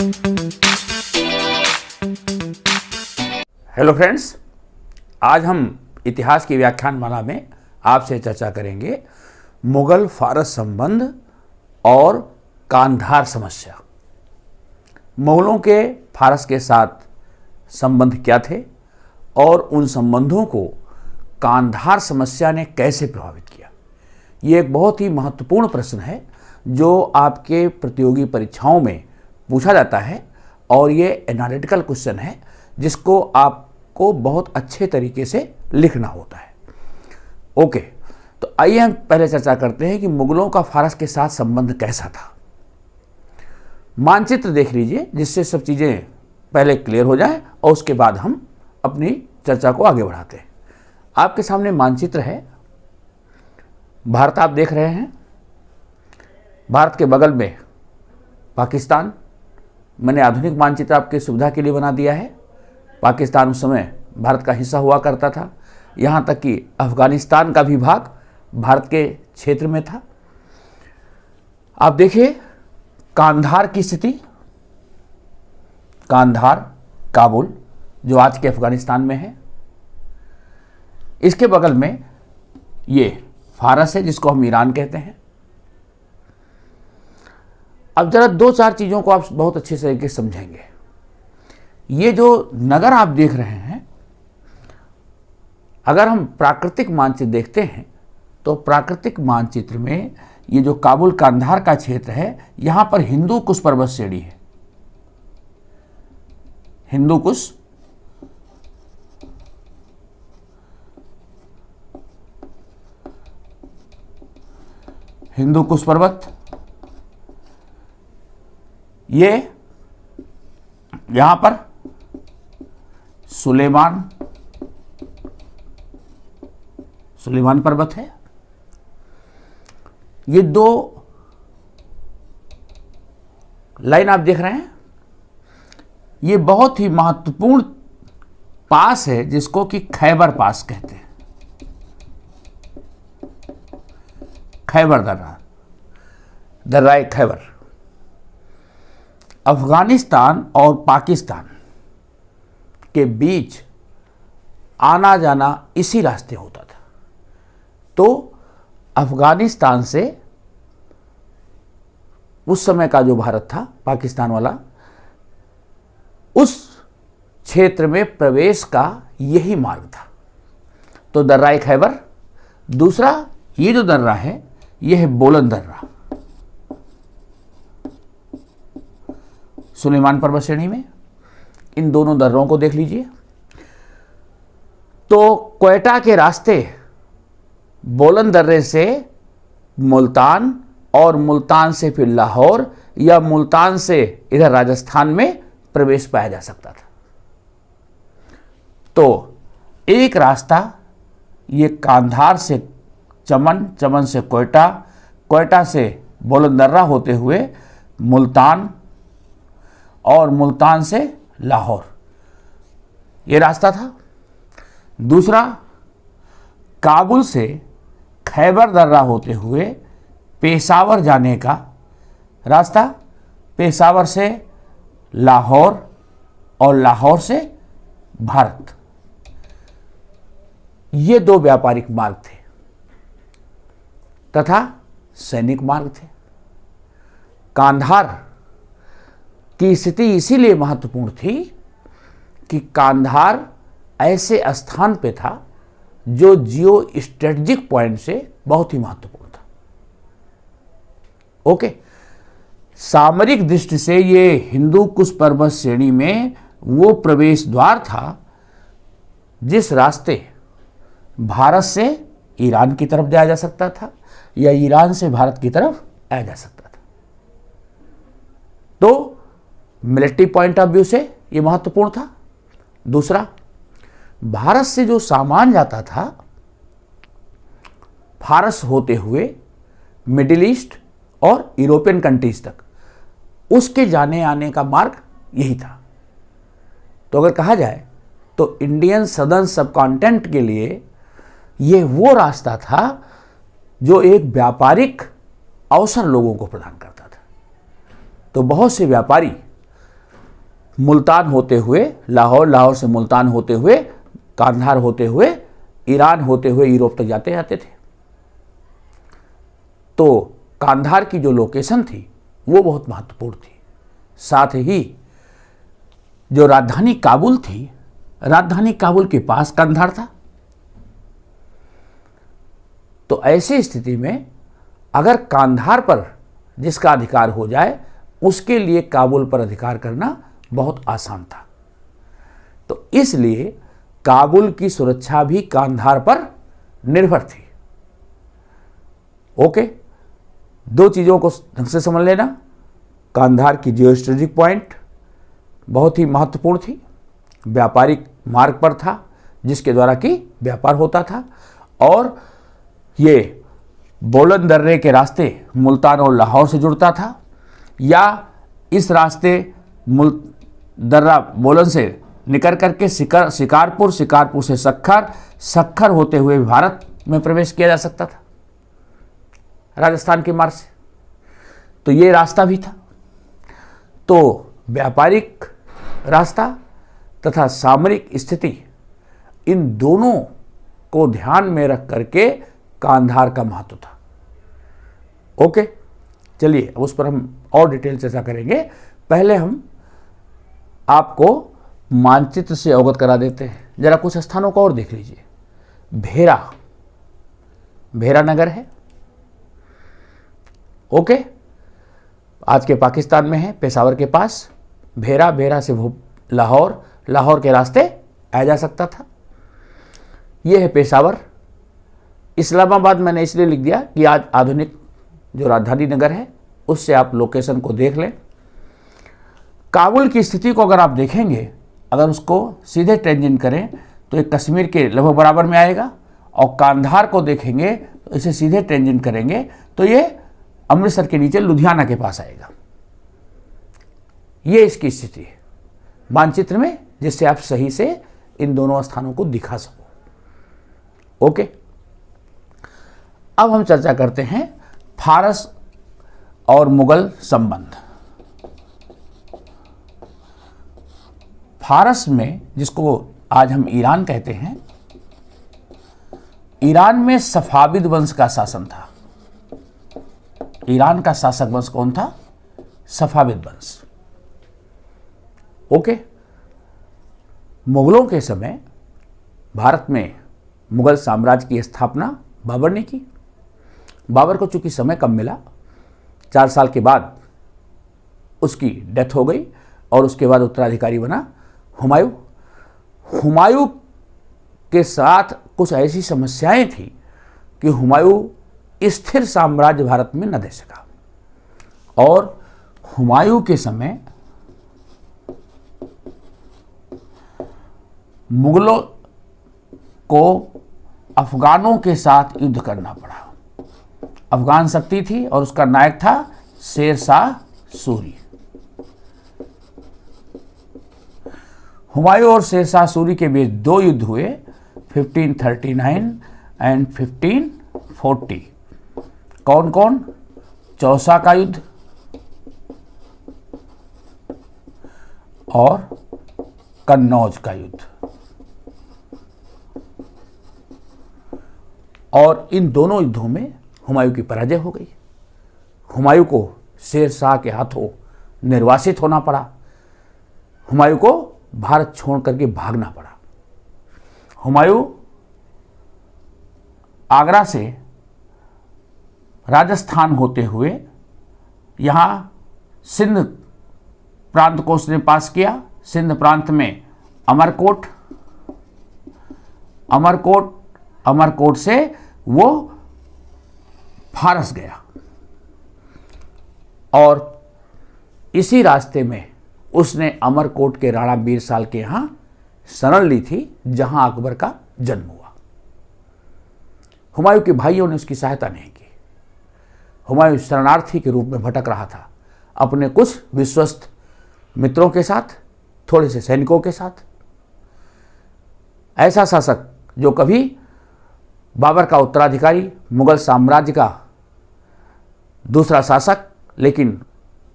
Hello friends, आज हम इतिहास की व्याख्यानमाला में आपसे चर्चा करेंगे मुगल फारस संबंध और कांधार समस्या। मुगलों के फारस के साथ संबंध क्या थे और उन संबंधों को कांधार समस्या ने कैसे प्रभावित किया। ये एक बहुत ही महत्वपूर्ण प्रश्न है जो आपके प्रतियोगी परीक्षाओं में पूछा जाता है और ये एनालिटिकल क्वेश्चन है जिसको आपको बहुत अच्छे तरीके से लिखना होता है। ओके, तो आइए हम पहले चर्चा करते हैं कि मुगलों का फारस के साथ संबंध कैसा था। मानचित्र देख लीजिए जिससे सब चीज़ें पहले क्लियर हो जाएं और उसके बाद हम अपनी चर्चा को आगे बढ़ाते हैं। आपके सामने मानचित्र है, भारत आप देख रहे हैं। भारत के बगल में पाकिस्तान। मैंने आधुनिक मानचित्र आपकी सुविधा के लिए बना दिया है। पाकिस्तान उस समय भारत का हिस्सा हुआ करता था, यहाँ तक कि अफगानिस्तान का भी भाग भारत के क्षेत्र में था। आप देखिए कांधार की स्थिति, कांधार काबुल जो आज के अफगानिस्तान में है। इसके बगल में ये फारस है जिसको हम ईरान कहते हैं। अब जरा दो चार चीज़ों को आप बहुत अच्छे तरीके से समझेंगे। ये जो नगर आप देख रहे हैं, अगर हम प्राकृतिक मानचित्र देखते हैं तो प्राकृतिक मानचित्र में ये जो काबुल कांधार का क्षेत्र है, यहाँ पर हिंदू कुश पर्वत श्रेणी है। हिंदू कुश पर्वत, ये यहां पर सुलेमान पर्वत है। ये दो लाइन आप देख रहे हैं, ये बहुत ही महत्वपूर्ण पास है जिसको कि खैबर पास कहते हैं। खैबर दर्रा खैबर। अफगानिस्तान और पाकिस्तान के बीच आना जाना इसी रास्ते होता था। तो अफगानिस्तान से उस समय का जो भारत था पाकिस्तान वाला, उस क्षेत्र में प्रवेश का यही मार्ग था। तो दर्रा खैबर। दूसरा ये जो दर्रा है ये है बोलन दर्रा, सुलेमान पर्वत श्रेणी में। इन दोनों दर्रों को देख लीजिए। तो क्वेटा के रास्ते बोलन दर्रे से मुल्तान और मुल्तान से फिर लाहौर या मुल्तान से इधर राजस्थान में प्रवेश पाया जा सकता था। तो एक रास्ता ये कांधार से चमन, चमन से क्वेटा, क्वेटा से बोलन दर्रा होते हुए मुल्तान और मुल्तान से लाहौर, ये रास्ता था। दूसरा काबुल से खैबर दर्रा होते हुए पेशावर जाने का रास्ता, पेशावर से लाहौर और लाहौर से भारत। ये दो व्यापारिक मार्ग थे तथा सैनिक मार्ग थे। कांधार की स्थिति इसीलिए महत्वपूर्ण थी कि कांधार ऐसे स्थान पे था जो जियो स्ट्रेटजिक पॉइंट से बहुत ही महत्वपूर्ण था। ओके, सामरिक दृष्टि से ये हिंदू कुश पर्वत श्रेणी में वो प्रवेश द्वार था जिस रास्ते भारत से ईरान की तरफ जाया जा सकता था या ईरान से भारत की तरफ आया जा सकता था। तो मिलिट्री पॉइंट ऑफ व्यू से ये महत्वपूर्ण था। दूसरा, भारत से जो सामान जाता था फारस होते हुए मिडिल ईस्ट और यूरोपियन कंट्रीज तक, उसके जाने आने का मार्ग यही था। तो अगर कहा जाए तो इंडियन सदर्न सबकॉन्टिनेंट के लिए ये वो रास्ता था जो एक व्यापारिक अवसर लोगों को प्रदान करता था। तो बहुत से व्यापारी मुल्तान होते हुए लाहौर, लाहौर से मुल्तान होते हुए कांधार होते हुए ईरान होते हुए यूरोप तक जाते जाते थे। तो कांधार की जो लोकेशन थी वो बहुत महत्वपूर्ण थी। साथ ही जो राजधानी काबुल थी, राजधानी काबुल के पास कांधार था। तो ऐसी स्थिति में अगर कांधार पर जिसका अधिकार हो जाए उसके लिए काबुल पर अधिकार करना बहुत आसान था। तो इसलिए काबुल की सुरक्षा भी कांधार पर निर्भर थी। ओके, दो चीज़ों को ढंग से समझ लेना। कांधार की जियोस्ट्रेटेजिक पॉइंट बहुत ही महत्वपूर्ण थी, व्यापारिक मार्ग पर था जिसके द्वारा कि व्यापार होता था, और ये बोलन दर्रे के रास्ते मुल्तान और लाहौर से जुड़ता था, या इस रास्ते दर्रा बोलन से निकल करके शिकारपुर, शिकारपुर से सखर होते हुए भारत में प्रवेश किया जा सकता था राजस्थान के मार्ग से। तो ये रास्ता भी था। तो व्यापारिक रास्ता तथा सामरिक स्थिति, इन दोनों को ध्यान में रख करके कांधार का महत्व था। ओके, चलिए अब उस पर हम और डिटेल चर्चा करेंगे। पहले हम आपको मानचित्र से अवगत करा देते हैं। जरा कुछ स्थानों को और देख लीजिए। भेरा नगर है। ओके, आज के पाकिस्तान में है, पेशावर के पास। भेरा से लाहौर, लाहौर के रास्ते आया जा सकता था। यह है पेशावर। इस्लामाबाद मैंने इसलिए लिख दिया कि आज आधुनिक जो राजधानी नगर है उससे आप लोकेशन को देख लें। काबुल की स्थिति को अगर आप देखेंगे, अगर उसको सीधे टेंजेंट करें तो ये कश्मीर के लगभग बराबर में आएगा, और कांधार को देखेंगे तो इसे सीधे टेंजेंट करेंगे तो ये अमृतसर के नीचे लुधियाना के पास आएगा। ये इसकी स्थिति है मानचित्र में, जिससे आप सही से इन दोनों स्थानों को दिखा सको। ओके, अब हम चर्चा करते हैं फारस और मुगल संबंध। फारस में, जिसको आज हम ईरान कहते हैं, ईरान में सफाविद वंश का शासन था। ईरान का शासक वंश कौन था? सफाविद वंश। ओके, मुगलों के समय भारत में मुगल साम्राज्य की स्थापना बाबर ने की। बाबर को चूंकि समय कम मिला, 4 साल के बाद उसकी डेथ हो गई, और उसके बाद उत्तराधिकारी बना हुमायूं। हुमायूं के साथ कुछ ऐसी समस्याएं थी कि हुमायूं स्थिर साम्राज्य भारत में न दे सका, और हुमायूं के समय मुगलों को अफगानों के साथ युद्ध करना पड़ा। अफगान शक्ति थी और उसका नायक था शेर शाह सूरी। हुमायूं और शेर शाह सूरी के बीच 2 युद्ध हुए, 1539 एंड 1540। कौन कौन? चौसा का युद्ध और कन्नौज का युद्ध। और इन दोनों युद्धों में हुमायूं की पराजय हो गई। हुमायूं को शेर शाह के हाथों निर्वासित होना पड़ा। हुमायूं को भारत छोड़ करके भागना पड़ा। हुमायूं आगरा से राजस्थान होते हुए यहाँ सिंध प्रांत को उसने पास किया। सिंध प्रांत में अमरकोट से वो फारस गया, और इसी रास्ते में उसने अमरकोट के राणा बीरसाल के यहाँ शरण ली थी, जहां अकबर का जन्म हुआ। हुमायूं के भाइयों ने उसकी सहायता नहीं की। हुमायूं शरणार्थी के रूप में भटक रहा था, अपने कुछ विश्वस्त मित्रों के साथ, थोड़े से सैनिकों के साथ। ऐसा शासक जो कभी बाबर का उत्तराधिकारी, मुगल साम्राज्य का दूसरा शासक, लेकिन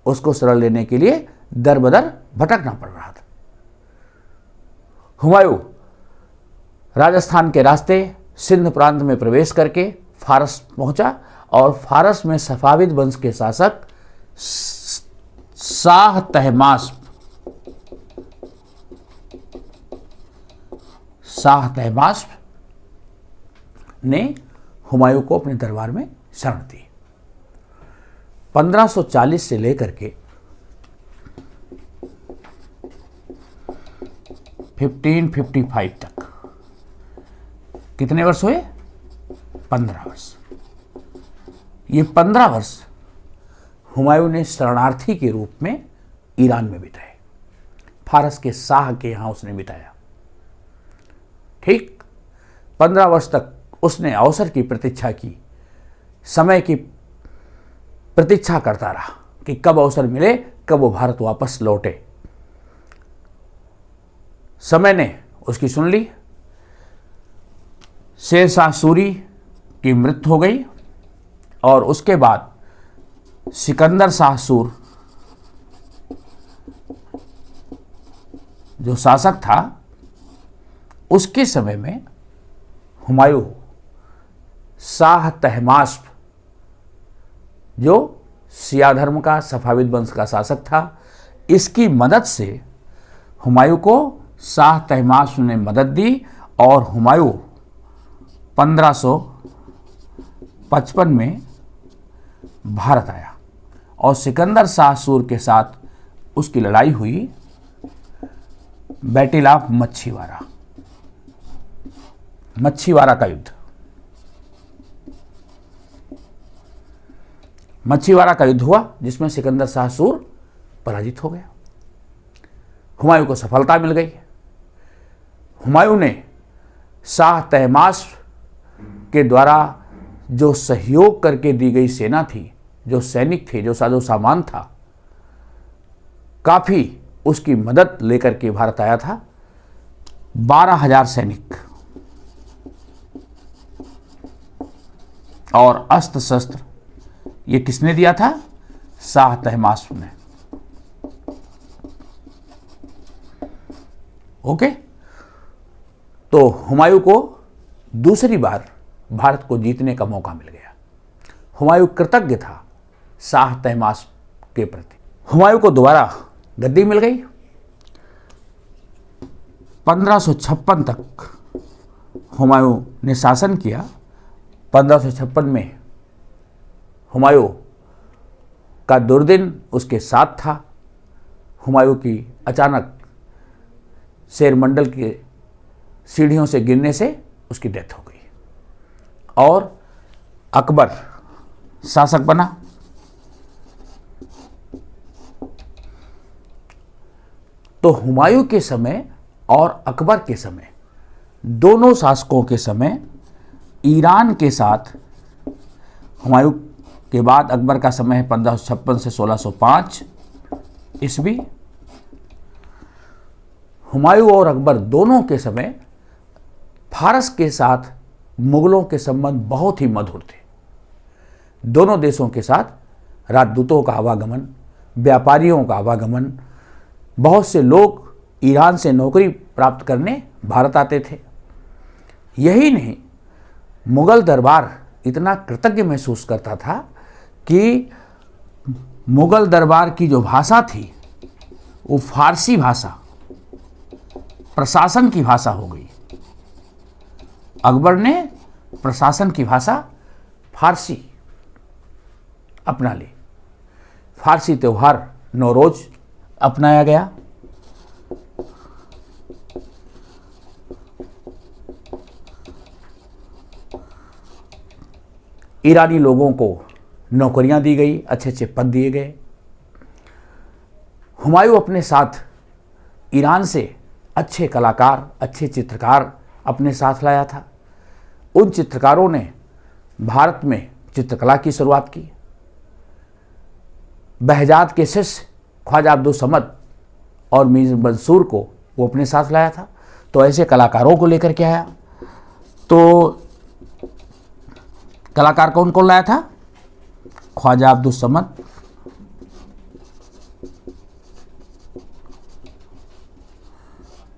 उसको शरण लेने के लिए दर बदर भटकना पड़ रहा था। हुमायूं राजस्थान के रास्ते सिंध प्रांत में प्रवेश करके फारस पहुंचा और फारस में सफाविद वंश के शासक शाह तहमास्प ने हुमायूं को अपने दरबार में शरण दी। 1540 से लेकर के 1555 तक कितने वर्ष हुए? 15 वर्ष। ये 15 वर्ष हुमायूं ने शरणार्थी के रूप में ईरान में बिताए। फारस के शाह के यहां उसने बिताया। ठीक 15 वर्ष तक उसने अवसर की प्रतीक्षा की, समय की प्रतीक्षा करता रहा कि कब अवसर मिले, कब वो भारत वापस लौटे। समय ने उसकी सुन ली। शेरशाह सूरी की मृत्यु हो गई और उसके बाद सिकंदर शाह सूर जो शासक था, उसके समय में हुमायूं शाह तहमास्प जो शिया धर्म का सफाविद वंश का शासक था, इसकी मदद से हुमायूं को शाह तहमास्प ने मदद दी और हुमायूं 1555 में भारत आया और सिकंदर शाह सूर के साथ उसकी लड़ाई हुई, बैटल ऑफ मच्छीवाड़ा का युद्ध। मच्छीवाड़ा का युद्ध हुआ जिसमें सिकंदर शाह सूर पराजित हो गया। हुमायूं को सफलता मिल गई। हुमायूं ने शाह तहमास्प के द्वारा जो सहयोग करके दी गई सेना थी, जो सैनिक थे, जो साजो सामान था, काफी उसकी मदद लेकर के भारत आया था। 12,000 सैनिक और अस्त्र शस्त्र ये किसने दिया था? शाह तहमास्प ने। ओके, तो हुमायूं को दूसरी बार भारत को जीतने का मौका मिल गया। हुमायूं कृतज्ञ था शाह तहमास्प के प्रति। हुमायूं को दोबारा गद्दी मिल गई। 1556 तक हुमायूं ने शासन किया। 1556 में हुमायूं का दुर्दिन उसके साथ था। हुमायूं की अचानक शेरमंडल के सीढ़ियों से गिरने से उसकी डेथ हो गई और अकबर शासक बना। तो हुमायूं के समय और अकबर के समय, दोनों शासकों के समय ईरान के साथ, हुमायूं के बाद अकबर का समय है 1556 से 1605 ईस्वी। हुमायूं और अकबर दोनों के समय फारस के साथ मुगलों के संबंध बहुत ही मधुर थे। दोनों देशों के साथ राजदूतों का आवागमन, व्यापारियों का आवागमन, बहुत से लोग ईरान से नौकरी प्राप्त करने भारत आते थे। यही नहीं, मुगल दरबार इतना कृतज्ञ महसूस करता था कि मुगल दरबार की जो भाषा थी वो फारसी भाषा प्रशासन की भाषा हो गई। अकबर ने प्रशासन की भाषा फारसी अपना ली। फारसी त्यौहार नौरोज अपनाया गया। ईरानी लोगों को नौकरियां दी गई, अच्छे अच्छे पद दिए गए। हुमायूं अपने साथ ईरान से अच्छे कलाकार, अच्छे चित्रकार अपने साथ लाया था। उन चित्रकारों ने भारत में चित्रकला की शुरुआत की। बहजाद के शिष्य ख्वाजा अब्दुल समद और मीर मंसूर को वो अपने साथ लाया था। तो ऐसे कलाकारों को लेकर के आया। तो कलाकार कौन कौन लाया था? ख्वाजा अब्दुल समद,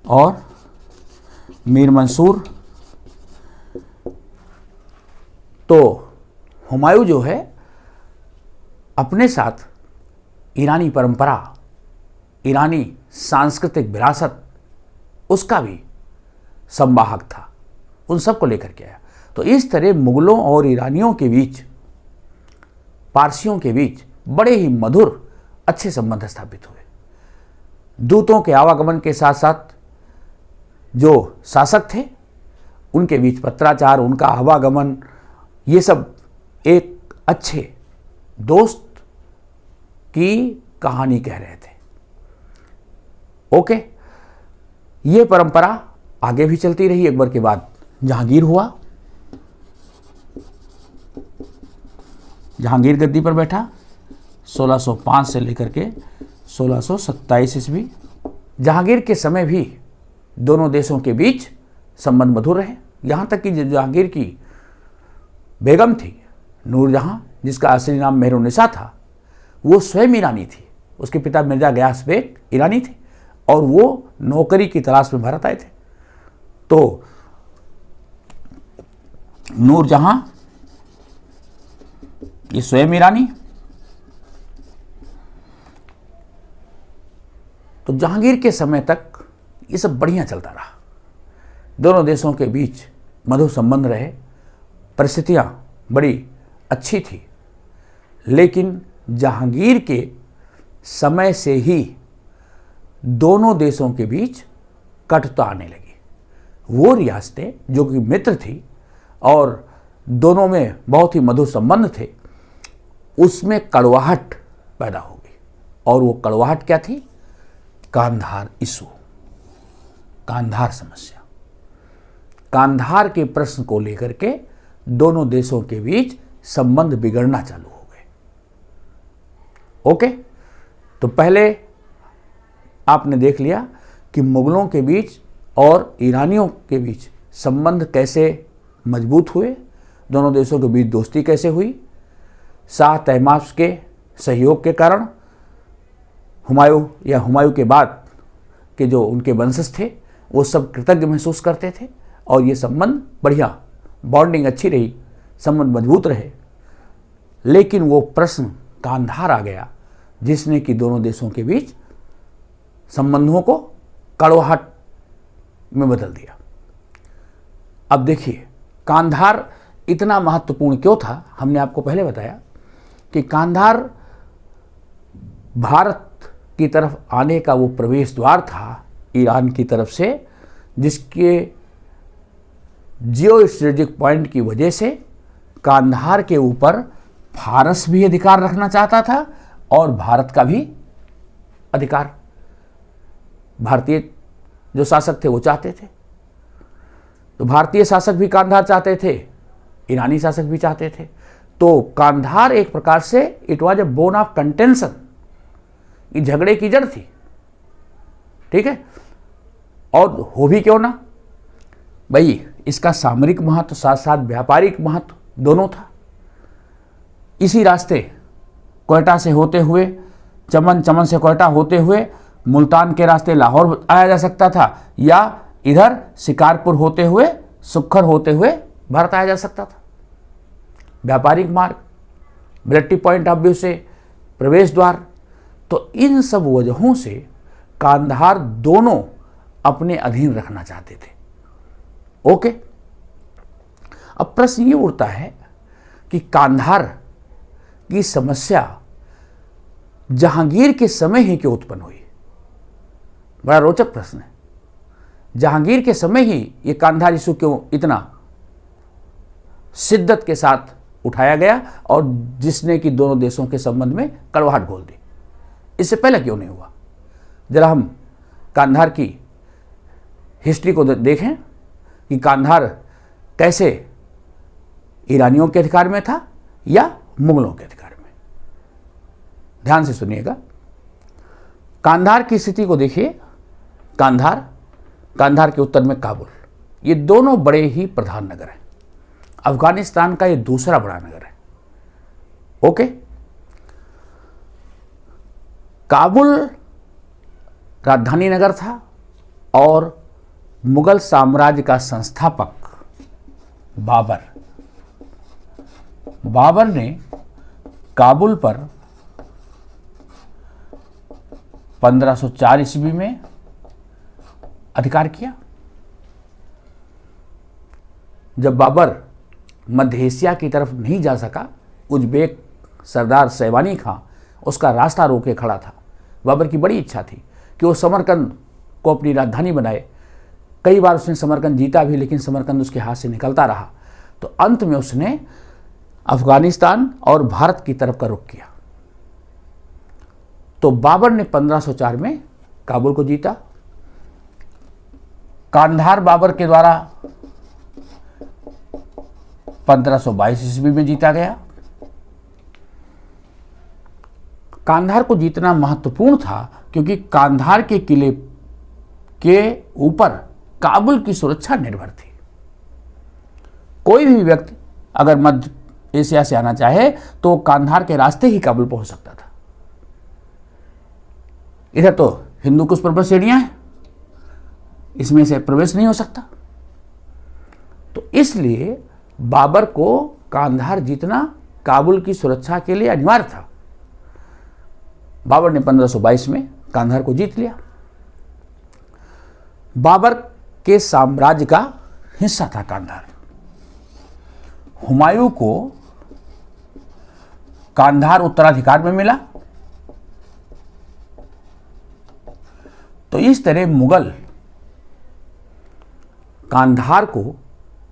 और मीर मंसूर। तो हुमायूं जो है अपने साथ ईरानी परंपरा, ईरानी सांस्कृतिक विरासत, उसका भी संवाहक था, उन सब को लेकर के आया। तो इस तरह मुगलों और ईरानियों के बीच, पारसियों के बीच बड़े ही मधुर अच्छे संबंध स्थापित हुए। दूतों के आवागमन के साथ साथ जो शासक थे उनके बीच पत्राचार, उनका आवागमन, ये सब एक अच्छे दोस्त की कहानी कह रहे थे। ओके, ये परंपरा आगे भी चलती रही। अकबर के बाद जहांगीर हुआ, जहांगीर गद्दी पर बैठा 1605 से लेकर के 1627 ईस्वी। जहांगीर के समय भी दोनों देशों के बीच संबंध मधुर रहे, यहाँ तक कि जहांगीर की बेगम थी नूरजहां, जिसका असली नाम मेहरुन्निसा था, वो स्वयं ईरानी थी। उसके पिता मिर्जा गयास बेग ईरानी थे और वो नौकरी की तलाश में भारत आए थे। तो नूरजहां ये स्वयं ईरानी। तो जहांगीर के समय तक ये सब बढ़िया चलता रहा, दोनों देशों के बीच मधुर संबंध रहे, परिस्थितियां बड़ी अच्छी थी। लेकिन जहांगीर के समय से ही दोनों देशों के बीच कटुता आने लगी। वो रियासतें जो कि मित्र थी और दोनों में बहुत ही मधुर संबंध थे, उसमें कड़वाहट पैदा हो गई। और वो कड़वाहट क्या थी? कांधार इशू, कांधार समस्या। कांधार के प्रश्न को लेकर के दोनों देशों के बीच संबंध बिगड़ना चालू हो गए। ओके, तो पहले आपने देख लिया कि मुगलों के बीच और ईरानियों के बीच संबंध कैसे मजबूत हुए, दोनों देशों के बीच दोस्ती कैसे हुई। शाह तहमास्प के सहयोग के कारण हुमायूं के बाद के जो उनके वंशज थे वो सब कृतज्ञ महसूस करते थे और ये संबंध बढ़िया, बॉन्डिंग अच्छी रही, संबंध मजबूत रहे। लेकिन वो प्रश्न कांधार आ गया जिसने कि दोनों देशों के बीच संबंधों को कड़वाहट में बदल दिया। अब देखिए कांधार इतना महत्वपूर्ण क्यों था। हमने आपको पहले बताया कि कांधार भारत की तरफ आने का वो प्रवेश द्वार था ईरान की तरफ से, जिसके जियो स्ट्रेटेजिक पॉइंट की वजह से कांधार के ऊपर फारस भी अधिकार रखना चाहता था और भारत का भी अधिकार भारतीय जो शासक थे वो चाहते थे। तो भारतीय शासक भी कांधार चाहते थे, ईरानी शासक भी चाहते थे। तो कांधार एक प्रकार से it was a bone of contention, ये झगड़े की जड़ थी। ठीक है, और हो भी क्यों ना भाई, इसका सामरिक महत्व साथ साथ व्यापारिक महत्व दोनों था। इसी रास्ते क्वेटा से होते हुए, चमन से क्वेटा होते हुए मुल्तान के रास्ते लाहौर आया जा सकता था, या इधर शिकारपुर होते हुए, सुक्खर होते हुए भारत आया जा सकता था। व्यापारिक मार्ग, मिलिट्री पॉइंट ऑफ व्यू से प्रवेश द्वार। तो इन सब वजहों से कांधार दोनों अपने अधीन रखना चाहते थे। ओके, अब प्रश्न ये उठता है कि कांधार की समस्या जहांगीर के समय ही क्यों उत्पन्न हुई? बड़ा रोचक प्रश्न है। जहांगीर के समय ही ये कांधार इशू क्यों इतना शिद्दत के साथ उठाया गया और जिसने कि दोनों देशों के संबंध में कड़वाहट घोल दी? इससे पहले क्यों नहीं हुआ? जरा हम कांधार की हिस्ट्री को देखें कि कांधार कैसे ईरानियों के अधिकार में था या मुगलों के अधिकार में। ध्यान से सुनिएगा, कांधार की स्थिति को देखिए। कांधार के उत्तर में काबुल, ये दोनों बड़े ही प्रधान नगर हैं। अफगानिस्तान का ये दूसरा बड़ा नगर है। ओके, काबुल राजधानी नगर था और मुगल साम्राज्य का संस्थापक बाबर ने काबुल पर 1504 ईस्वी में अधिकार किया। जब बाबर मध्य एशिया की तरफ नहीं जा सका, उज़्बेक सरदार सैवानी खां उसका रास्ता रोके खड़ा था। बाबर की बड़ी इच्छा थी कि वो समरकंद को अपनी राजधानी बनाए। कई बार उसने समरकंद जीता भी, लेकिन समरकंद उसके हाथ से निकलता रहा। तो अंत में उसने अफगानिस्तान और भारत की तरफ का रुख किया। तो बाबर ने 1504 में काबुल को जीता। कांधार बाबर के द्वारा 1522 ईस्वी में जीता गया। कांधार को जीतना महत्वपूर्ण था क्योंकि कांधार के किले के ऊपर काबुल की सुरक्षा निर्भर थी। कोई भी व्यक्ति अगर मध्य एशिया से आना चाहे तो कांधार के रास्ते ही काबुल पहुंच सकता था। इधर तो हिंदू कुश पर्वत श्रेणियां हैं, इसमें से प्रवेश नहीं हो सकता। तो इसलिए बाबर को कांधार जीतना काबुल की सुरक्षा के लिए अनिवार्य था। बाबर ने 1522 में कांधार को जीत लिया। बाबर के साम्राज्य का हिस्सा था कांधार। हुमायूं को कांधार उत्तराधिकार में मिला। तो इस तरह मुगल कांधार को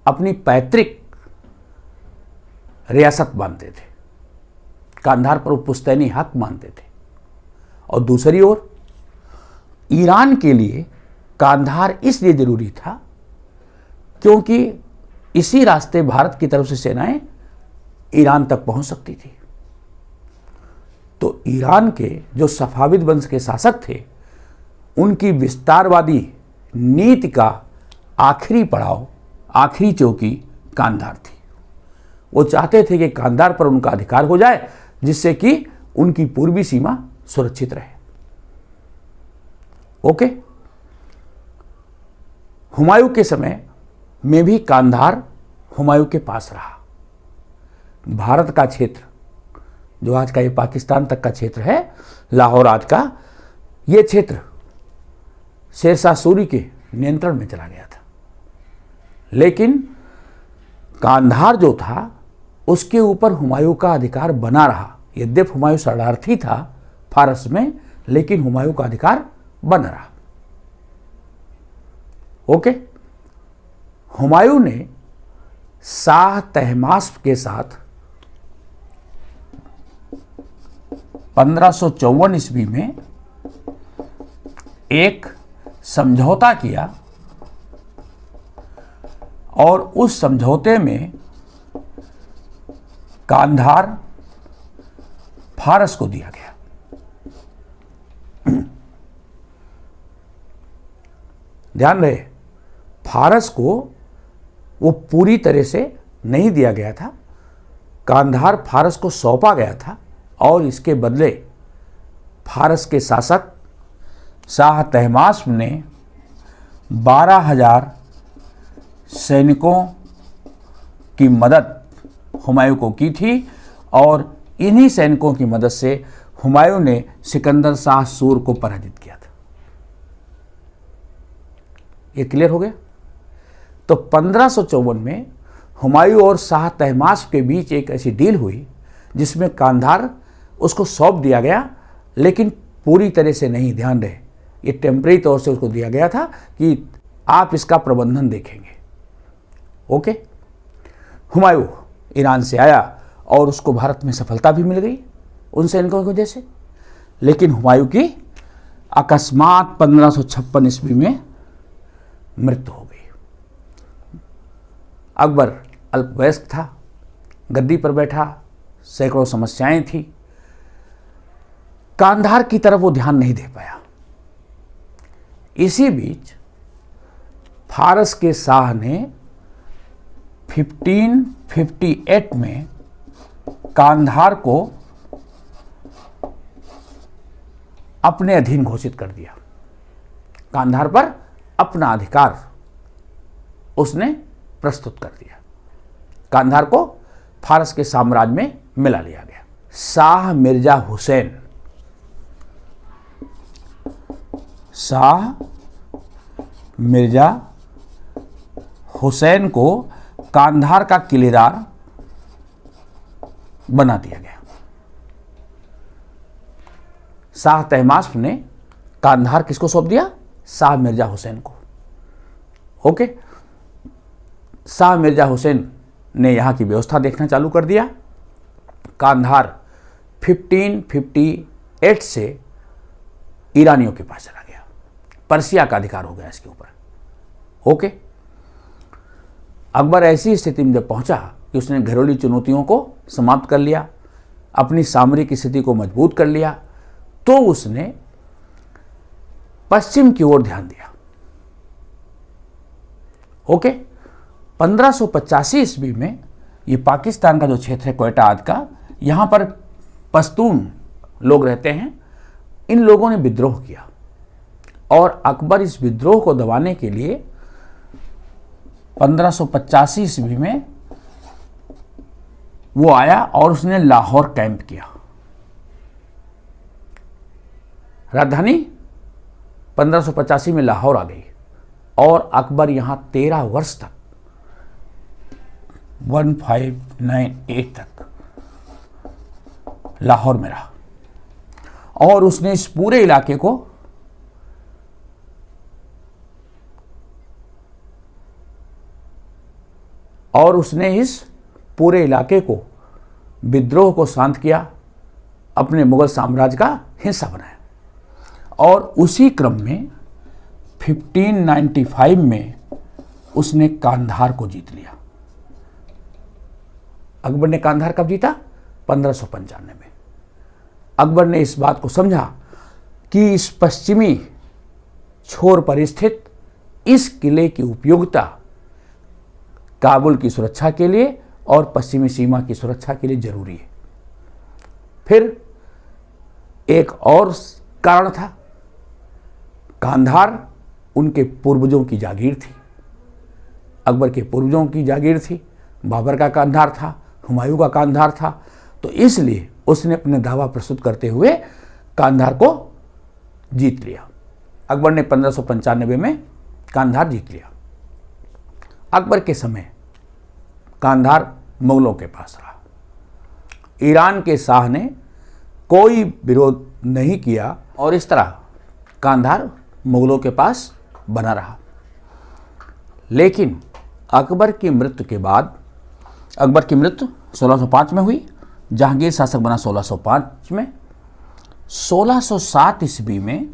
अपनी पैतृक रियासत मानते थे, कांधार पर पुश्तैनी हक मानते थे। और दूसरी ओर ईरान के लिए कांधार इसलिए जरूरी था क्योंकि इसी रास्ते भारत की तरफ से सेनाएं ईरान तक पहुंच सकती थी। तो ईरान के जो सफाविद वंश के शासक थे, उनकी विस्तारवादी नीति का आखिरी पड़ाव, आखिरी चौकी कांधार थी। वो चाहते थे कि कांधार पर उनका अधिकार हो जाए, जिससे कि उनकी पूर्वी सीमा सुरक्षित रहे। ओके। हुमायूं के समय में भी कांधार हुमायूं के पास रहा। भारत का क्षेत्र, जो आज का ये पाकिस्तान तक का क्षेत्र है, लाहौर आज का, ये क्षेत्र शेरशाह सूरी के नियंत्रण में चला गया था। लेकिन कांधार जो था उसके ऊपर हुमायूं का अधिकार बना रहा। यद्यपि हुमायूं शरणार्थी था फारस में, लेकिन हुमायूं का अधिकार बना रहा। ओके। हुमायूं ने शाह तहमास्प के साथ 1554 ईस्वी में एक समझौता किया और उस समझौते में कांधार फारस को दिया गया। ध्यान रहे, फारस को वो पूरी तरह से नहीं दिया गया था। कांधार फारस को सौंपा गया था और इसके बदले फारस के शासक शाह तहमास्प ने 12,000 सैनिकों की मदद हुमायूं को की थी और इन्हीं सैनिकों की मदद से हुमायूं ने सिकंदर शाह सूर को पराजित किया था। ये क्लियर हो गया। तो 1554 में हुमायूं और शाह तहमास्प के बीच एक ऐसी डील हुई जिसमें कांधार उसको सौंप दिया गया, लेकिन पूरी तरह से नहीं। ध्यान रहे, ये टेम्परेरी तौर से उसको दिया गया था कि आप इसका प्रबंधन देखेंगे। ओके। हुमायूं ईरान से आया और उसको भारत में सफलता भी मिल गई उन सैनिकों की वजह से। लेकिन हुमायूं की अकस्मात 1556 ईस्वी में मृत्यु हो गई। अकबर अल्पवयस्क था, गद्दी पर बैठा, सैकड़ों समस्याएं थी। कांधार की तरफ वो ध्यान नहीं दे पाया। इसी बीच फारस के शाह ने 1558 में कांधार को अपने अधीन घोषित कर दिया। कांधार पर अपना अधिकार उसने प्रस्तुत कर दिया। कांधार को फारस के साम्राज्य में मिला लिया गया। शाह मिर्जा हुसैन को कांधार का किलेदार बना दिया गया। शाह तहमास्प ने कांधार किसको सौंप दिया? शाह मिर्जा हुसैन को। ओके, शाह मिर्जा हुसैन ने यहां की व्यवस्था देखना चालू कर दिया। कांधार 1558 से ईरानियों के पास चला गया। पर्सिया का अधिकार हो गया इसके ऊपर। ओके, अकबर ऐसी स्थिति में जब पहुंचा कि उसने घरेलू चुनौतियों को समाप्त कर लिया, अपनी सामरिक स्थिति को मजबूत कर लिया, तो उसने पश्चिम की ओर ध्यान दिया। ओके, 1585 ईस्वी में ये पाकिस्तान का जो क्षेत्र है क्वेटा आज का, यहां पर पश्तून लोग रहते हैं। इन लोगों ने विद्रोह किया और अकबर इस विद्रोह को दबाने के लिए 1585 ईस्वी में वो आया और उसने लाहौर कैंप किया। राजधानी 1585 में लाहौर आ गई और अकबर यहां 13 वर्ष तक 1598 तक लाहौर में रहा और उसने इस पूरे इलाके को विद्रोह को शांत किया, अपने मुगल साम्राज्य का हिस्सा बनाया। और उसी क्रम में 1595 में उसने कांधार को जीत लिया। अकबर ने कांधार कब जीता? 1595 में। अकबर ने इस बात को समझा कि इस पश्चिमी छोर पर स्थित इस किले की उपयोगिता काबुल की सुरक्षा के लिए और पश्चिमी सीमा की सुरक्षा के लिए जरूरी है। फिर एक और कारण था, कांधार उनके पूर्वजों की जागीर थी। अकबर के पूर्वजों की जागीर थी। बाबर का कांधार था, हुमायूं का कांधार था। तो इसलिए उसने अपने दावा प्रस्तुत करते हुए कांधार को जीत लिया। अकबर ने 1595 में कांधार जीत लिया। अकबर के समय कांधार मुगलों के पास रहा। ईरान के शाह ने कोई विरोध नहीं किया और इस तरह कांधार मुगलों के पास बना रहा। लेकिन अकबर की मृत्यु के बाद, अकबर की मृत्यु 1605 में हुई, जहांगीर शासक बना 1605 में। 1607 ईस्वी में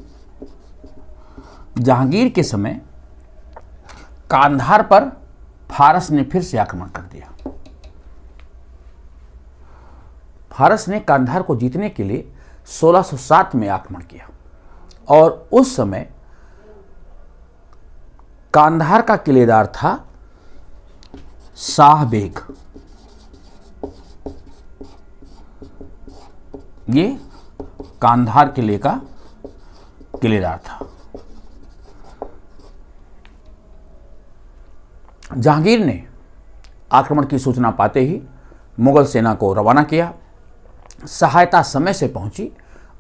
जहांगीर के समय कांधार पर फारस ने फिर से आक्रमण कर दिया। फारस ने कांधार को जीतने के लिए 1607 में आक्रमण किया और उस समय कांधार का किलेदार था शाह बेग। ये कांधार किले का किलेदार था। जहांगीर ने आक्रमण की सूचना पाते ही मुगल सेना को रवाना किया। सहायता समय से पहुंची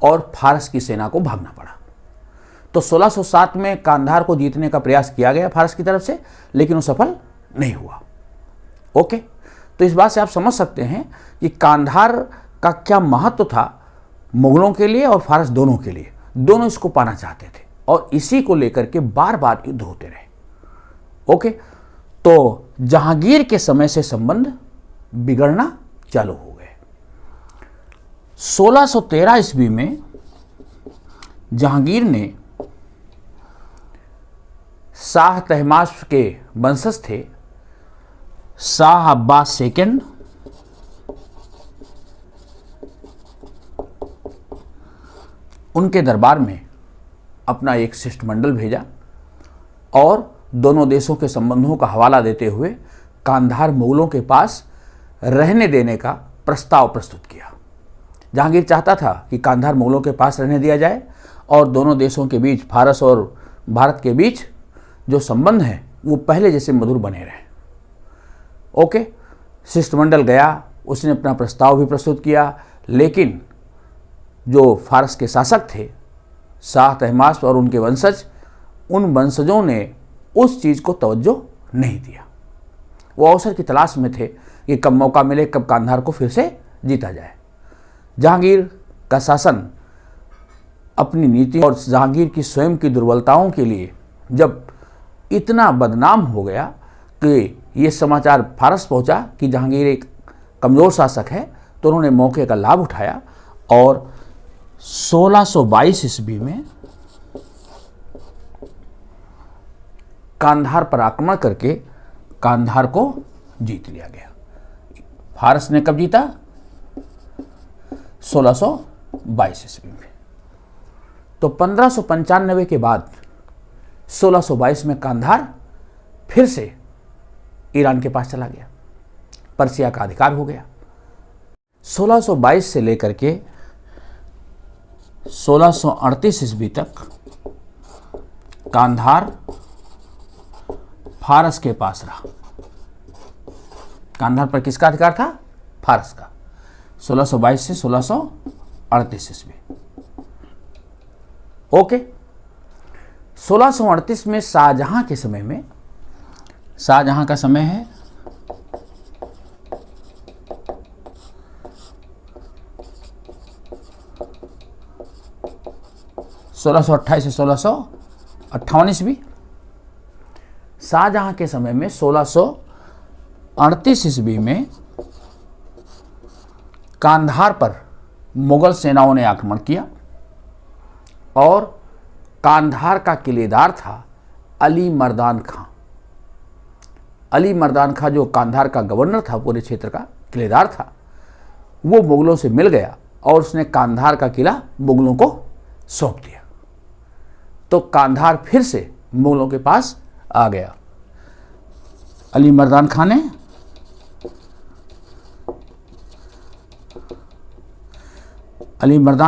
और फारस की सेना को भागना पड़ा। तो 1607 में कांधार को जीतने का प्रयास किया गया फारस की तरफ से, लेकिन वो सफल नहीं हुआ। ओके, तो इस बात से आप समझ सकते हैं कि कांधार का क्या महत्व था मुगलों के लिए और फारस दोनों के लिए। दोनों इसको पाना चाहते थे और इसी को लेकर के बार बार युद्ध होते रहे। ओके, तो जहांगीर के समय से संबंध बिगड़ना चालू हो गए। 1613 ईस्वी में जहांगीर ने शाह तहमास्प के वंशज थे शाह अब्बास सेकंड, उनके दरबार में अपना एक शिष्टमंडल भेजा और दोनों देशों के संबंधों का हवाला देते हुए कांधार मुगलों के पास रहने देने का प्रस्ताव प्रस्तुत किया। जहांगीर चाहता था कि कांधार मुगलों के पास रहने दिया जाए और दोनों देशों के बीच, फारस और भारत के बीच जो संबंध है वो पहले जैसे मधुर बने रहें। ओके, शिष्टमंडल गया, उसने अपना प्रस्ताव भी प्रस्तुत किया, लेकिन जो फारस के शासक थे शाह तहमास्प और उनके वंशज, उन वंशजों ने उस चीज़ को तवज्जो नहीं दिया। वो अवसर की तलाश में थे कि कब मौका मिले, कब कांधार को फिर से जीता जाए। जहांगीर का शासन अपनी नीति और जहांगीर की स्वयं की दुर्बलताओं के लिए जब इतना बदनाम हो गया कि ये समाचार फारस पहुंचा कि जहांगीर एक कमज़ोर शासक है, तो उन्होंने मौके का लाभ उठाया और 1622 ईस्वी में कांधार पर आक्रमण करके कांधार को जीत लिया गया। फारस ने कब जीता? 1622 ईस्वी में। तो 1595 के बाद 1622 में कांधार फिर से ईरान के पास चला गया, पर्सिया का अधिकार हो गया। 1622 से लेकर के 1638 ईस्वी तक कांधार फारस के पास रहा। कांधार पर किसका अधिकार था? फारस का। 1622 से 1638 ईस्वी। ओके, 1638 में शाहजहां के समय में, शाहजहां का समय है 1628 से 1658 ईस्वी। शाहजहां के समय में 1638 ईस्वी में कांधार पर मुगल सेनाओं ने आक्रमण किया और कांधार का किलेदार था अली मर्दान खां। अली मर्दान खां जो कांधार का गवर्नर था, पूरे क्षेत्र का किलेदार था, वो मुगलों से मिल गया और उसने कांधार का किला मुगलों को सौंप दिया। तो कांधार फिर से मुगलों के पास आ गया। अली मर्दान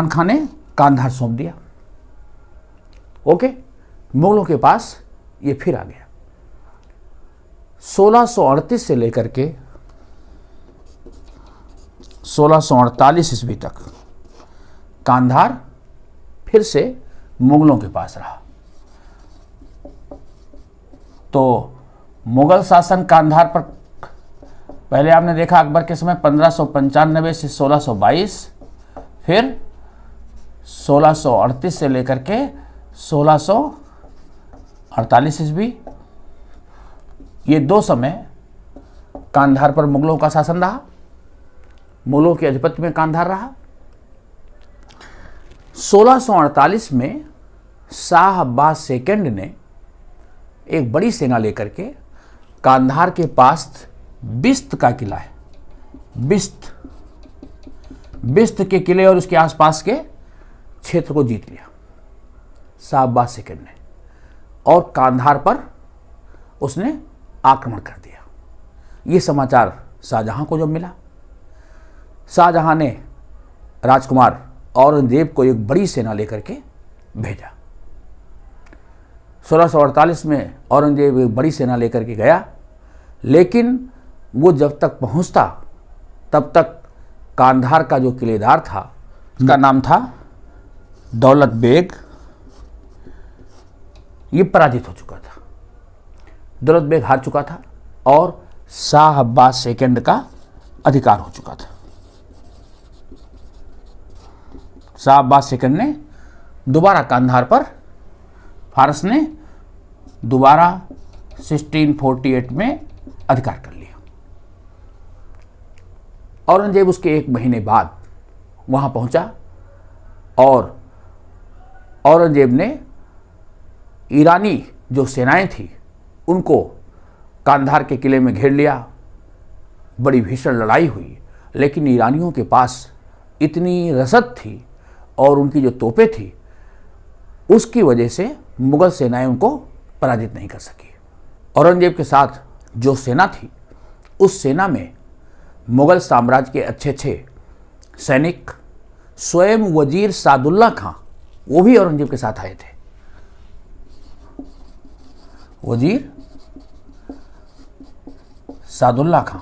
खां ने कांधार सौंप दिया। ओके, मुगलों के पास ये फिर आ गया। 1638 से लेकर के 1648 ईस्वी तक कांधार फिर से मुगलों के पास रहा। तो मुगल शासन कांधार पर पहले आपने देखा अकबर के समय 1595 से 1622, फिर 1638 से लेकर के 1648 ईस्वी, ये दो समय कांधार पर मुगलों का शासन रहा, मुगलों के आधिपत्य में कांधार रहा। 1648 में शाह अब्बास सेकंड ने एक बड़ी सेना लेकर के कांधार के पास बिस्त का किला है, बिस्त के किले और उसके आसपास के क्षेत्र को जीत लिया शाह अब्बास सेकंड ने, और कांधार पर उसने आक्रमण कर दिया। ये समाचार शाहजहां को जब मिला, शाहजहां ने राजकुमार औरंगजेब को एक बड़ी सेना लेकर के भेजा। 1648 में औरंगजेब एक बड़ी सेना लेकर के गया, लेकिन वो जब तक पहुंचता तब तक कांधार का जो किलेदार था, उसका नाम था दौलत बेग, ये पराजित हो चुका था। दौलत बेग हार चुका था और शाह अब्बास सेकंड का अधिकार हो चुका था। शाह अब्बास सेकंड ने दोबारा कांधार पर, फारस ने दोबारा 1648 में अधिकार कर लिया। औरंगजेब उसके एक महीने बाद वहां पहुंचा और औरंगजेब ने ईरानी जो सेनाएं थी उनको कांधार के किले में घेर लिया। बड़ी भीषण लड़ाई हुई, लेकिन ईरानियों के पास इतनी रसद थी और उनकी जो तोपें थी, उसकी वजह से मुगल सेनाएं उनको पराजित नहीं कर सकी। औरंगजेब के साथ जो सेना थी, उस सेना में मुगल साम्राज्य के अच्छे सैनिक, स्वयं वजीर सादुल्ला खां, वो भी औरंगजेब के साथ आए थे। वजीर सादुल्ला खां।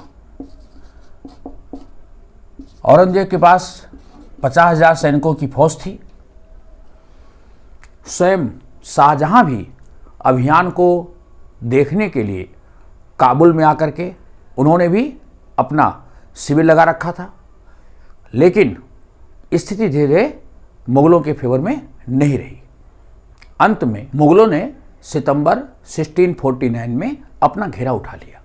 औरंगजेब के पास 50,000 सैनिकों की फौज थी। स्वयं शाहजहां भी अभियान को देखने के लिए काबुल में आकर के उन्होंने भी अपना शिविर लगा रखा था, लेकिन स्थिति धीरे धीरे मुगलों के फेवर में नहीं रही। अंत में मुगलों ने सितंबर 1649 में अपना घेरा उठा लिया।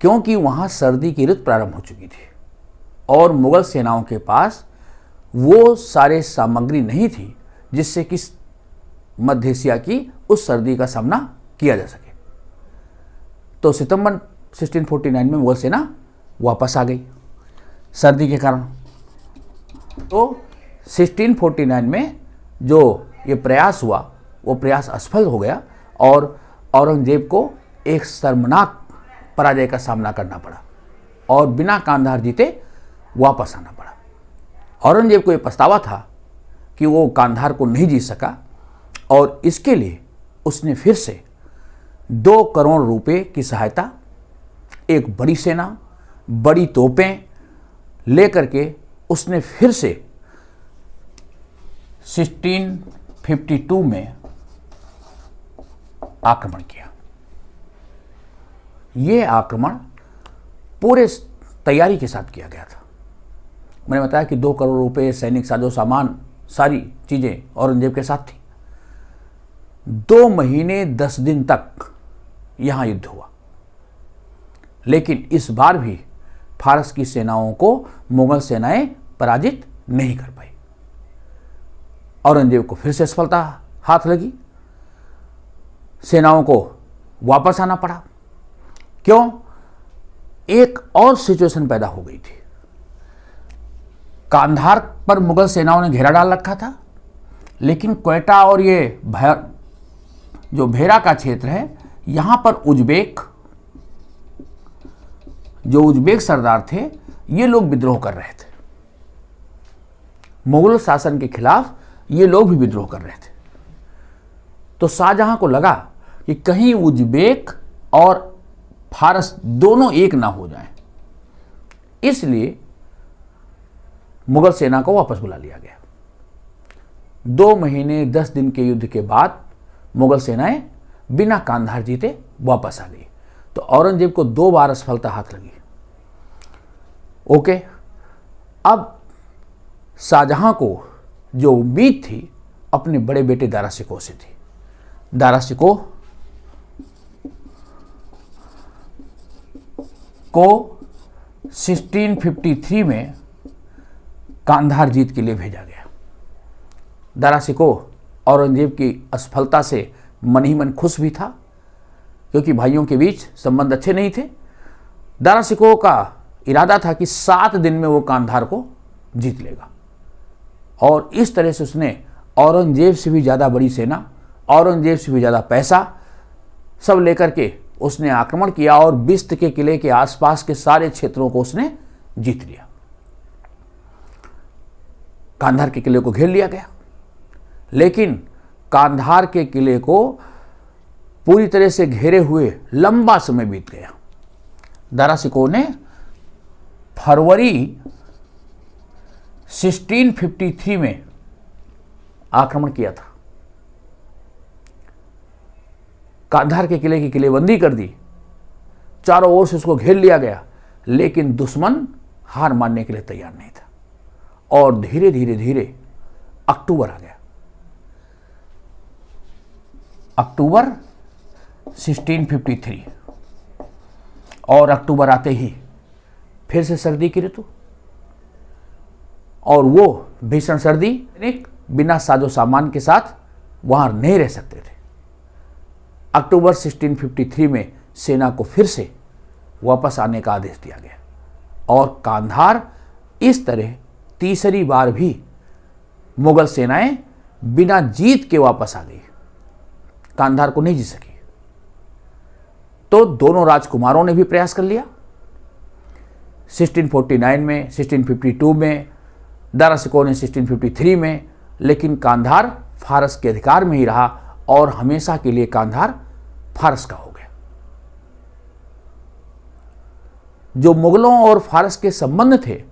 क्योंकि वहां सर्दी की ऋतु प्रारंभ हो चुकी थी और मुगल सेनाओं के पास वो सारे सामग्री नहीं थी जिससे कि मध्य एशिया की उस सर्दी का सामना किया जा सके। तो सितंबर 1649 में मुगल सेना वापस आ गई सर्दी के कारण। तो 1649 में जो ये प्रयास हुआ वो प्रयास असफल हो गया और औरंगजेब को एक शर्मनाक पराजय का सामना करना पड़ा और बिना कांधार जीते वापस आना पड़ा। औरंगजेब को ये पछतावा था कि वो कांधार को नहीं जीत सका और इसके लिए उसने फिर से 2 करोड़ रुपए की सहायता, एक बड़ी सेना, बड़ी तोपें लेकर के उसने फिर से 1652 में आक्रमण किया। यह आक्रमण पूरे तैयारी के साथ किया गया था। मैंने बताया कि 2 करोड़ रुपए, सैनिक साजो सामान, सारी चीजें औरंगजेब के साथ थी। 2 महीने 10 दिन तक यहां युद्ध हुआ, लेकिन इस बार भी फारस की सेनाओं को मुगल सेनाएं पराजित नहीं कर पाई। औरंगजेब को फिर से सफलता हाथ लगी, सेनाओं को वापस आना पड़ा। क्यों? एक और सिचुएशन पैदा हो गई थी। कांधार पर मुगल सेनाओं ने घेरा डाल रखा था, लेकिन क्वेटा और ये जो भेरा का क्षेत्र है, यहां पर उज्बेक सरदार थे, ये लोग विद्रोह कर रहे थे। मुगल शासन के खिलाफ ये लोग भी विद्रोह कर रहे थे। तो शाहजहां को लगा कि कहीं उज्बेक और फारस दोनों एक ना हो जाएं, इसलिए मुगल सेना को वापस बुला लिया गया। 2 महीने 10 दिन के युद्ध के बाद मुगल सेनाएं बिना कांधार जीते वापस आ गई। तो औरंगजेब को 2 बार असफलता हाथ लगी। ओके, अब शाहजहां को जो उम्मीद थी अपने बड़े बेटे दारा शिकोह से थी। दारा शिकोह को 1653 में कांधार जीत के लिए भेजा गया। दारा शिकोह औरंगजेब की असफलता से मन ही मन खुश भी था, क्योंकि भाइयों के बीच संबंध अच्छे नहीं थे। दारा शिकोह का इरादा था कि 7 दिन में वो कांधार को जीत लेगा, और इस तरह से उसने औरंगजेब से भी ज़्यादा बड़ी सेना, औरंगजेब से भी ज़्यादा पैसा सब लेकर के उसने आक्रमण किया और बिस्त के किले के आसपास के सारे क्षेत्रों को उसने जीत लिया। कांधार के किले को घेर लिया गया, लेकिन कांधार के किले को पूरी तरह से घेरे हुए लंबा समय बीत गया। दारा शिकोह ने फरवरी 1653 में आक्रमण किया था। कांधार के किले की किलेबंदी कर दी, चारों ओर से उसको घेर लिया गया, लेकिन दुश्मन हार मानने के लिए तैयार नहीं था और धीरे धीरे धीरे अक्टूबर आ गया। अक्टूबर 1653, और अक्टूबर आते ही फिर से सर्दी की ऋतु, और वो भीषण सर्दी, बिना साजो सामान के साथ वहां नहीं रह सकते थे। अक्टूबर 1653 में सेना को फिर से वापस आने का आदेश दिया गया और कांधार इस तरह तीसरी बार भी मुगल सेनाएं बिना जीत के वापस आ गई, कांधार को नहीं जीत सकी। तो दोनों राजकुमारों ने भी प्रयास कर लिया। 1649 में, 1652 में, दारा शिकोह ने 1653 में, लेकिन कांधार फारस के अधिकार में ही रहा और हमेशा के लिए कांधार फारस का हो गया। जो मुगलों और फारस के संबंध थे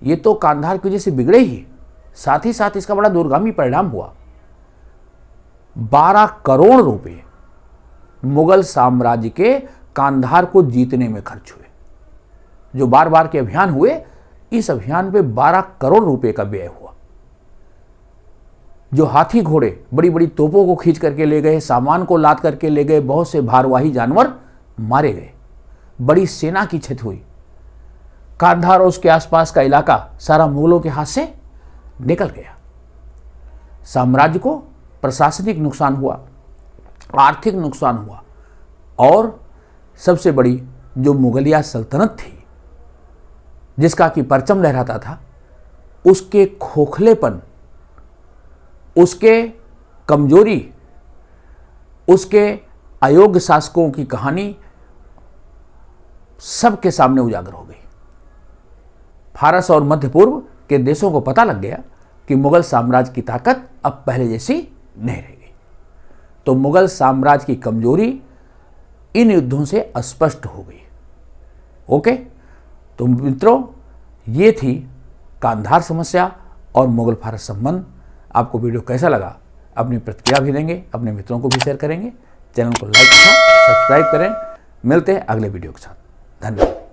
ये तो कांधार की वजह से बिगड़े ही, साथ ही साथ इसका बड़ा दूरगामी परिणाम हुआ। 12 करोड़ रुपए मुगल साम्राज्य के कांधार को जीतने में खर्च हुए। जो बार बार के अभियान हुए, इस अभियान पे 12 करोड़ रुपए का व्यय हुआ। जो हाथी घोड़े बड़ी बड़ी तोपों को खींच करके ले गए, सामान को लाद करके ले गए, बहुत से भारवाही जानवर मारे गए, बड़ी सेना की क्षति हुई। कांधार और उसके आसपास का इलाका सारा मुगलों के हाथ से निकल गया। साम्राज्य को प्रशासनिक नुकसान हुआ, आर्थिक नुकसान हुआ, और सबसे बड़ी जो मुगलिया सल्तनत थी जिसका कि परचम लहराता था, उसके खोखलेपन, उसके कमजोरी, उसके अयोग्य शासकों की कहानी सबके सामने उजागर हो गई। फारस और मध्य पूर्व के देशों को पता लग गया कि मुगल साम्राज्य की ताकत अब पहले जैसी नहीं रह गई। तो मुगल साम्राज्य की कमजोरी इन युद्धों से स्पष्ट हो गई। ओके, तो मित्रों, ये थी कांधार समस्या और मुगल फारस संबंध। आपको वीडियो कैसा लगा अपनी प्रतिक्रिया भी देंगे, अपने मित्रों को भी शेयर करेंगे, चैनल को लाइक करें, सब्सक्राइब करें। मिलते हैं अगले वीडियो के साथ। धन्यवाद।